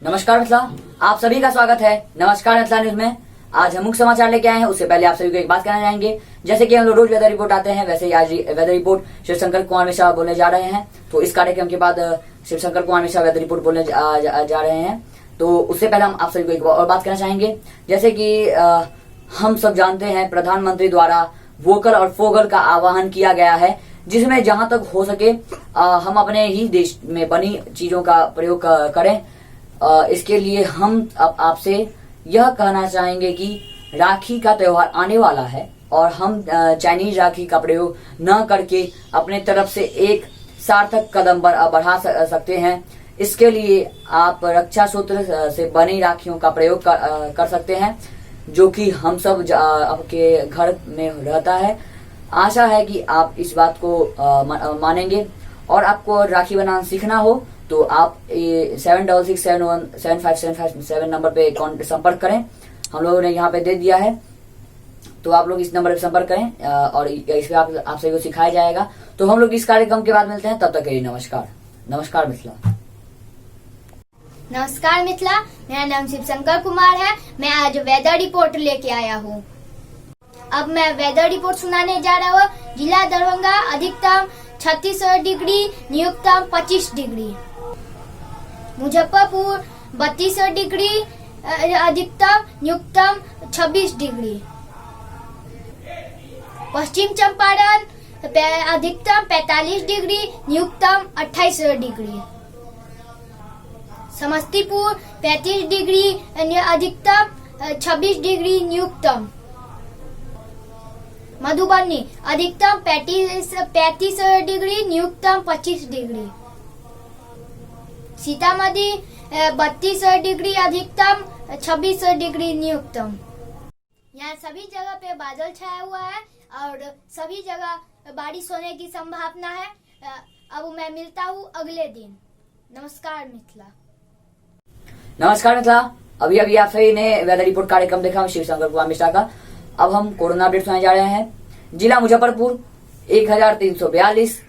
नमस्कार मिथिला, आप सभी का स्वागत है नमस्कार मिथिला न्यूज में। आज हम मुख्य समाचार लेके आए हैं। उससे पहले आप सभी को एक बात कहना चाहेंगे, जैसे कि हम लोग रोज वेदर रिपोर्ट आते हैं, वैसे ही आज वेदर रिपोर्ट शिवशंकर कुमार मिश्रा बोलने जा रहे हैं। तो इस कार्यक्रम के बाद शिवशंकर कुमार मिश्रा वेदर रिपोर्ट बोलने जा रहे हैं। तो उससे पहले हम आप सभी को एक और बात कहना चाहेंगे, जैसे कि हम सब जानते हैं प्रधानमंत्री द्वारा वोकल और फोकल का आह्वान किया गया है, जिसमें जहां तक हो सके हम अपने ही देश में बनी चीजों का प्रयोग करें। इसके लिए हम आपसे यह कहना चाहेंगे कि राखी का त्योहार आने वाला है और हम चाइनीज राखी का प्रयोग न करके अपने तरफ से एक सार्थक कदम बढ़ा सकते हैं। इसके लिए आप रक्षा सूत्र से बनी राखियों का प्रयोग कर सकते हैं, जो कि हम सब आपके घर में रहता है। आशा है कि आप इस बात को मानेंगे। और आपको राखी बनाना सीखना हो तो आप 7667175757 नंबर पे संपर्क करें। हम लोगों ने यहाँ पे दे दिया है, तो आप लोग इस नंबर पे संपर्क करें और इस पे आप सभी को सिखाया जाएगा। तो हम लोग इस कार्यक्रम के बाद मिलते हैं, तब तक के लिए नमस्कार। नमस्कार मिथिला। नमस्कार मिथिला, मेरा नाम शिवशंकर कुमार है। मैं आज वेदर रिपोर्ट लेके आया हूँ। अब मैं वेदर रिपोर्ट सुनाने जा रहा हूँ। जिला दरभंगा अधिकतम 36 डिग्री, न्यूनतम 25 डिग्री। मुजफ्फरपुर 32 डिग्री, अधिकतम न्यूनतम 26 डिग्री। पश्चिम चंपारण अधिकतम 45 डिग्री, न्यूनतम 28 डिग्री। समस्तीपुर 35 डिग्री, अधिकतम 26 डिग्री न्यूनतम। मधुबनी अधिकतम 35 डिग्री, न्यूनतम 25 डिग्री। सीतामढ़ी 32 डिग्री, अधिकतम 26 डिग्री न्यूनतम। यहाँ सभी जगह पे बादल छाया हुआ है और सभी जगह बारिश होने की संभावना है। अब मैं मिलता हूँ अगले दिन। नमस्कार मिथिला। नमस्कार मिथिला, अभी आप सभी ने वेदर रिपोर्ट कार्यक्रम देखा शिवशंकर कुमार मिश्रा का। अब हम कोरोना अपडेट सुनाने जा रहे हैं। जिला मुजफ्फरपुर 1342,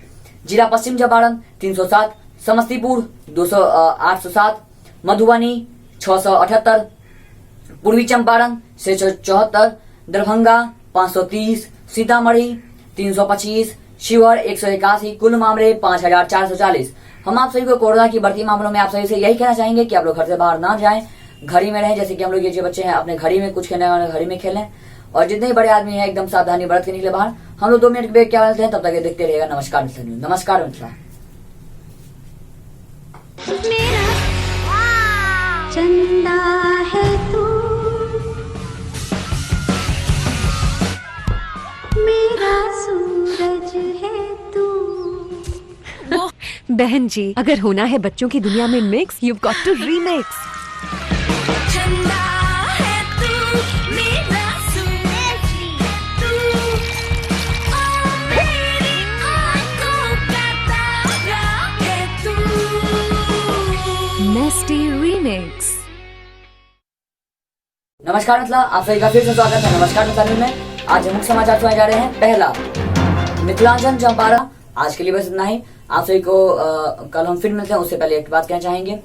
जिला पश्चिम चंपारण 307, समस्तीपुर 807, मधुबनी 678, पूर्वी चंपारण 674, दरभंगा 530, सीतामढ़ी 325, शिवहर 181, कुल मामले 5440। हम आप सभी को कोरोना की बढ़ती मामलों में आप सभी से यही कहना चाहेंगे कि आप लोग घर से बाहर ना जाएं, घर ही में रहें। जैसे कि हम लोग ये जो बच्चे हैं अपने घर ही में कुछ खेलने वाले घर ही में खेलें, और जितने ही बड़े आदमी हैं एकदम सावधानी बरत के निकले बाहर। हम लोग 2 मिनट ब्रेक क्या मिलते हैं, तब तक ये देखते रहेगा नमस्कार मिथिला न्यूज। नमस्कार मिथिला। मेरा चंदा है तू, मेरा सूरज है तू। बहन जी, अगर होना है बच्चों की दुनिया में mix, you've got to remix। चंदा है तू, मेरा सूरज तू, ओ मेरी आँखों का तारा है तू। नेस्टी रीमिक्स। नमस्कार मिथिला, आप सभी का फिर से स्वागत है नमस्कार मिथिला न्यूज में। आज हम मुख्य समाचार सुनाए जा रहे हैं। पहला, मिथिलांचल चंपारण। आज के लिए बस इतना ही। आप सभी को कल हम फिर मिलते हैं। उससे पहले एक बात कहना चाहेंगे,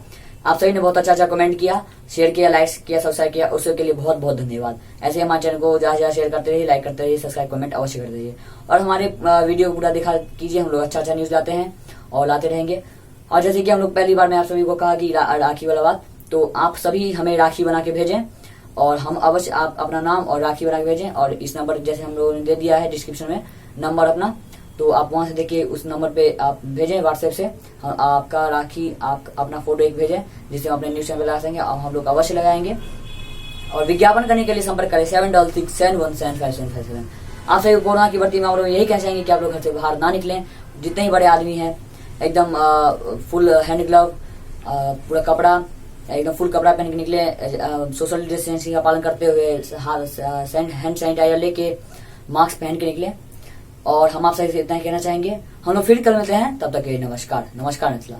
आप सभी ने बहुत अच्छा कमेंट किया, शेयर किया, लाइक किया, सब्सक्राइब किया, उसके लिए बहुत बहुत धन्यवाद। ऐसे हमारे चैनल को जहाँ शेयर करते रहिए, लाइक करते रहिए, सब्सक्राइब कमेंट अवश्य करते रहिए और हमारे वीडियो को पूरा देखा कीजिए। हम लोग अच्छा न्यूज लाते हैं और लाते रहेंगे। और जैसे कि हम लोग पहली बार मैं आप सभी को कहा कि राखी वाला बात, तो आप सभी हमें राखी बना के भेजें और हम अवश्य आप अपना नाम और राखी बना के भेजें। और इस नंबर जैसे हम लोगों ने दे दिया है डिस्क्रिप्शन में नंबर अपना, तो आप वहां से देखिए उस नंबर पे आप भेजें व्हाट्सएप से आपका राखी, आप अपना फोटो एक भेजें, जिससे हम अपने न्यूज चैनल लगा सकेंगे और हम लोग अवश्य लगाएंगे। और विज्ञापन करने के लिए संपर्क करें 7667175757। आप सभी कोरोना की बढ़ती मामलों में यही कह चाहेंगे कि आप लोग घर से बाहर ना निकलें। जितने ही बड़े आदमी हैं एकदम फुल हैंड ग्लव, पूरा कपड़ा एकदम फुल कपड़ा पहन के निकले, सोशल डिस्टेंसिंग का पालन करते हुए, हैंड सैनिटाइजर लेके, मास्क पहन के निकले। और हम आप सभी से इतना ही कहना चाहेंगे। हम लोग फिर कल मिलते हैं, तब तक के लिए नमस्कार। नमस्कार मिथिला।